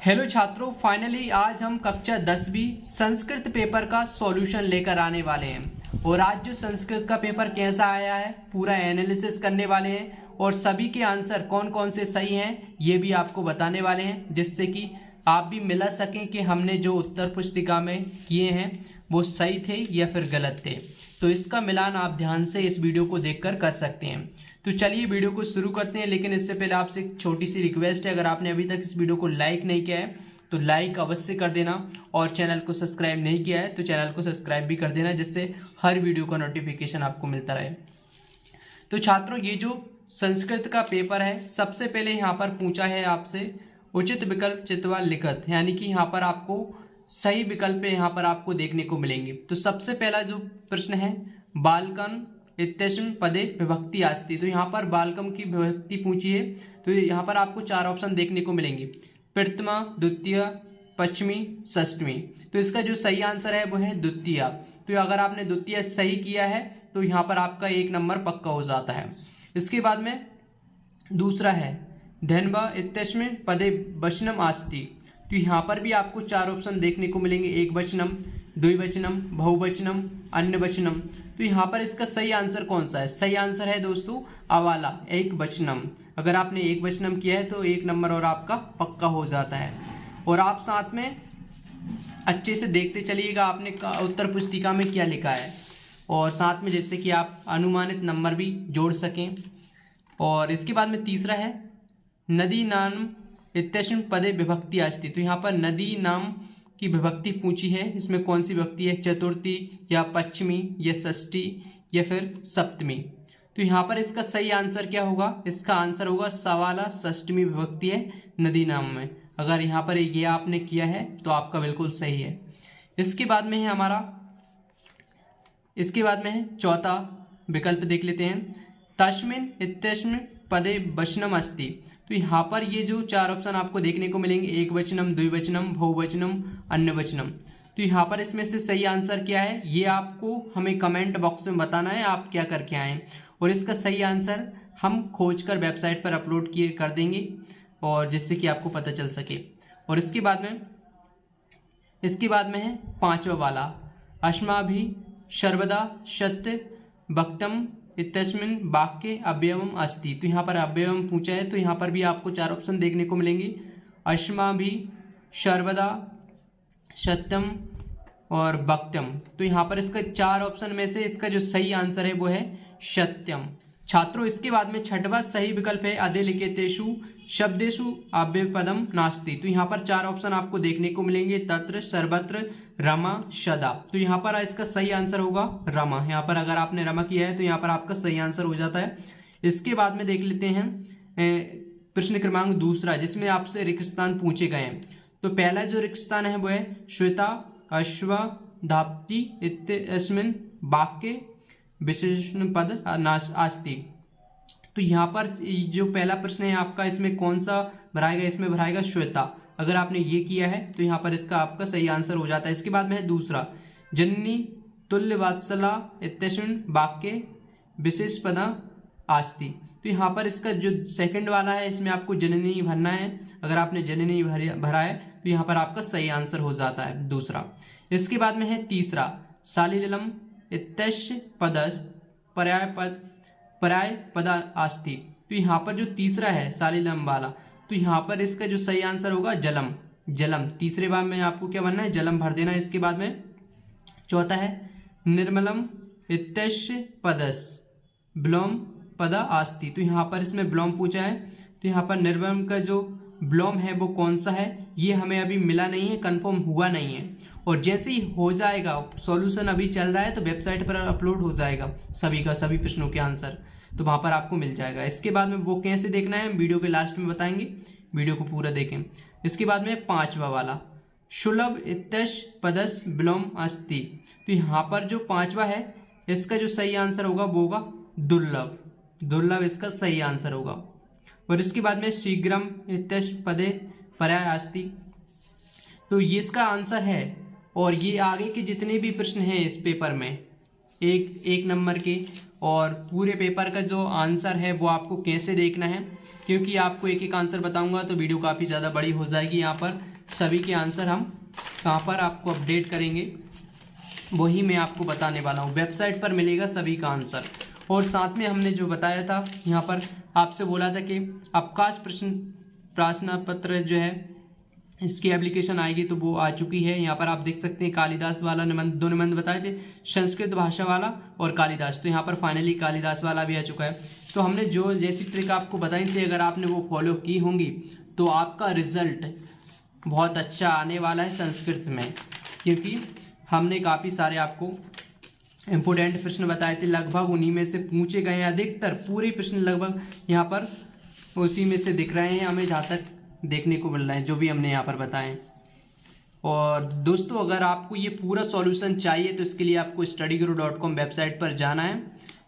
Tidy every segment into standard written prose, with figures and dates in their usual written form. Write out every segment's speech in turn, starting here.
Hello छात्रों, finally आज हम कक्षा 10वीं संस्कृत पेपर का सॉल्यूशन लेकर आने वाले हैं। और आज जो संस्कृत का पेपर कैसा आया है पूरा एनालिसिस करने वाले हैं और सभी के आंसर कौन कौन से सही हैं ये भी आपको बताने वाले हैं, जिससे कि आप भी मिला सकें कि हमने जो उत्तर पुस्तिका में किए हैं वो सही थे या फिर गलत थे। तो इसका मिलान आप ध्यान से इस वीडियो को देखकर कर सकते हैं। तो चलिए वीडियो को शुरू करते हैं, लेकिन इससे पहले आपसे एक छोटी सी रिक्वेस्ट है, अगर आपने अभी तक इस वीडियो को लाइक नहीं किया है तो लाइक अवश्य कर देना, और चैनल को सब्सक्राइब नहीं किया है तो चैनल को सब्सक्राइब भी कर देना, जिससे हर वीडियो का नोटिफिकेशन आपको मिलता रहे। तो छात्रों, ये जो संस्कृत का पेपर है, सबसे पहले यहाँ पर पूछा है आपसे उचित विकल्प चित्वा लिखत, यानी कि यहाँ पर आपको सही विकल्प यहाँ पर आपको देखने को मिलेंगे। तो सबसे पहला जो प्रश्न है, बालकन इत्यस्मिन् पदे विभक्ति अस्ति। तो यहाँ पर बालकम की विभक्ति पूछी है, तो यहाँ पर आपको 4 ऑप्शन देखने को मिलेंगे, प्रथमा, द्वितीय, पश्चिमी, षष्ठमी। तो इसका जो सही आंसर है वो है द्वितीय। तो अगर आपने द्वितीय सही किया है तो यहाँ पर आपका 1 नंबर पक्का हो जाता है। इसके बाद में दूसरा है धन्वा इत्यस्मिन् पदे वचनम अस्ति। तो यहाँ पर भी आपको 4 ऑप्शन देखने को मिलेंगे, एक वचनम, द्विवचनम, बहुवचनम, अन्य वचनम। तो यहाँ पर इसका सही आंसर कौन सा है? सही आंसर है दोस्तों अवाला, एक वचनम। अगर आपने एक वचनम किया है तो 1 नंबर और आपका पक्का हो जाता है। और आप साथ में अच्छे से देखते चलिएगा आपने उत्तर पुस्तिका में क्या लिखा है, और साथ में जैसे कि आप अनुमानित नंबर भी जोड़ सकें। और इसके बाद में तीसरा है नदी नाम इत्यस्मिन् पदे विभक्ति अस्ति। तो यहाँ पर नदी नाम की विभक्ति पूछी है, इसमें कौन सी विभक्ति है? चतुर्थी या पश्चिमी या षष्ठी या फिर सप्तमी। तो यहाँ पर इसका सही आंसर क्या होगा? इसका आंसर होगा सवाला, षष्ठमी विभक्ति है नदी नाम में। अगर यहाँ पर ये आपने किया है तो आपका बिल्कुल सही है। इसके बाद में है चौथा विकल्प देख लेते हैं, तस्मिन् इत्यस्मिन् पदे वचनम अस्ति। तो यहाँ पर ये जो 4 ऑप्शन आपको देखने को मिलेंगे, एक वचनम, द्विवचनम, बहुवचनम, अन्य वचनम। तो यहाँ पर इसमें से सही आंसर क्या है ये आपको हमें कमेंट बॉक्स में बताना है, आप क्या करके आए। और इसका सही आंसर हम खोजकर वेबसाइट पर अपलोड कर देंगे, और जिससे कि आपको पता चल सके। और इसके बाद में है 5वां वाला, अस्माभिः सर्वदा सत्य वक्तव्यम् इत्यस्मिन् वाक्ये अव्ययम् अस्ति। तो यहाँ पर अव्ययम् पूछा है, तो यहाँ पर भी आपको 4 ऑप्शन देखने को मिलेंगे, अस्माभिः सर्वदा सत्यम और वक्तव्यम्। तो यहाँ पर इसका 4 ऑप्शन में से इसका जो सही आंसर है वो है सत्यम। छात्रों, इसके बाद में 6वां सही विकल्प है अधोलिखितेषु शब्देषु अव्ययपदम नास्ति। तो यहाँ पर 4 ऑप्शन आपको देखने को मिलेंगे, तत्र, सर्वत्र, रमा, सदा। तो यहाँ पर इसका सही आंसर होगा रमा। यहाँ पर अगर आपने रमा किया है तो यहाँ पर आपका सही आंसर हो जाता है। इसके बाद में देख लेते हैं प्रश्न क्रमांक दूसरा, जिसमें आपसे रिक्त स्थान पूछे गए हैं। तो पहला जो रिक्त स्थान है वो है श्वेता अश्व धाप्ति इत्यस्मिन् वाक्ये विशेषण पद अस्ति। तो यहाँ पर जो पहला प्रश्न है आपका, इसमें कौन सा भराएगा? इसमें भराएगा श्वेता। अगर आपने ये किया है तो यहाँ पर इसका आपका सही आंसर हो जाता है। इसके बाद में है दूसरा, जननी तुल्य वात्सला इत्यस्मिन् वाक्ये विशेष पद अस्ति। तो यहाँ पर इसका जो सेकंड वाला है, इसमें आपको जननी भरना है। अगर आपने जननी भरा है तो यहाँ पर आपका सही आंसर हो जाता है दूसरा। इसके बाद में है तीसरा, शालिलम इत्यस्य पदस् पर्याय पद अस्ति। तो यहाँ पर जो तीसरा है शालिलम वाला, तो यहाँ पर इसका जो सही आंसर होगा जलम। तीसरे बार में आपको क्या बनना है? जलम भर देना। इसके बाद में चौथा है निर्मलम इत्यस्य पदस् ब्लोम पद अस्ति। तो यहाँ पर इसमें ब्लोम पूछा है, तो यहाँ पर निर्मलम का जो ब्लोम है वो कौन सा है ये हमें अभी मिला नहीं है, कंफर्म हुआ नहीं है। और जैसे ही हो जाएगा, सॉल्यूशन अभी चल रहा है तो वेबसाइट पर अपलोड हो जाएगा सभी प्रश्नों के आंसर, तो वहां पर आपको मिल जाएगा। इसके बाद में वो कैसे देखना है वीडियो के लास्ट में बताएंगे, वीडियो को पूरा देखें। इसके बाद में 5वां वाला, सुलभ इत्यस्य पदस् विलोम अस्ति। तो यहाँ पर जो 5वां है इसका जो सही आंसर होगा वो होगा दुर्लभ इसका सही आंसर होगा। और इसके बाद में शीघ्रम इत्यस्य पदे पर्याय अस्ति। तो ये इसका आंसर है। और ये आगे के जितने भी प्रश्न हैं इस पेपर में, एक नंबर के, और पूरे पेपर का जो आंसर है वो आपको कैसे देखना है क्योंकि आपको एक एक आंसर बताऊंगा तो वीडियो काफ़ी ज़्यादा बड़ी हो जाएगी। यहाँ पर सभी के आंसर हम कहाँ पर आपको अपडेट करेंगे वही मैं आपको बताने वाला हूँ। वेबसाइट पर मिलेगा सभी का आंसर। और साथ में हमने जो बताया था यहाँ पर आपसे बोला था कि अवकाश प्रश्न पत्र जो है इसकी एप्लीकेशन आएगी, तो वो आ चुकी है। यहाँ पर आप देख सकते हैं कालिदास वाला निबंध, 2 निबंध बताए थे, संस्कृत भाषा वाला और कालिदास। तो यहाँ पर फाइनली कालिदास वाला भी आ चुका है। तो हमने जो जैसी ट्रिक आपको बताई थी, अगर आपने वो फॉलो की होंगी तो आपका रिजल्ट बहुत अच्छा आने वाला है संस्कृत में, क्योंकि हमने काफ़ी सारे आपको इम्पोर्टेंट प्रश्न बताए थे। लगभग उन्हीं में से पूछे गए हैं, अधिकतर पूरे प्रश्न लगभग यहाँ पर उसी में से दिख रहे हैं हमें, जहाँ तक देखने को मिल रहा है जो भी हमने यहाँ पर बताएं। और दोस्तों अगर आपको ये पूरा सॉल्यूशन चाहिए तो इसके लिए आपको studyguru.com वेबसाइट पर जाना है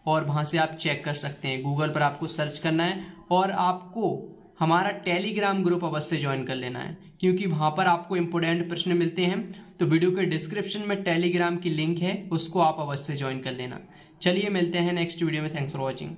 और वहाँ से आप चेक कर सकते हैं। गूगल पर आपको सर्च करना है और आपको हमारा टेलीग्राम ग्रुप अवश्य ज्वाइन कर लेना है, क्योंकि वहाँ पर आपको इम्पोर्टेंट प्रश्न मिलते हैं। तो वीडियो के डिस्क्रिप्शन में टेलीग्राम की लिंक है, उसको आप अवश्य ज्वाइन कर लेना। चलिए मिलते हैं नेक्स्ट वीडियो में। Thanks for watching.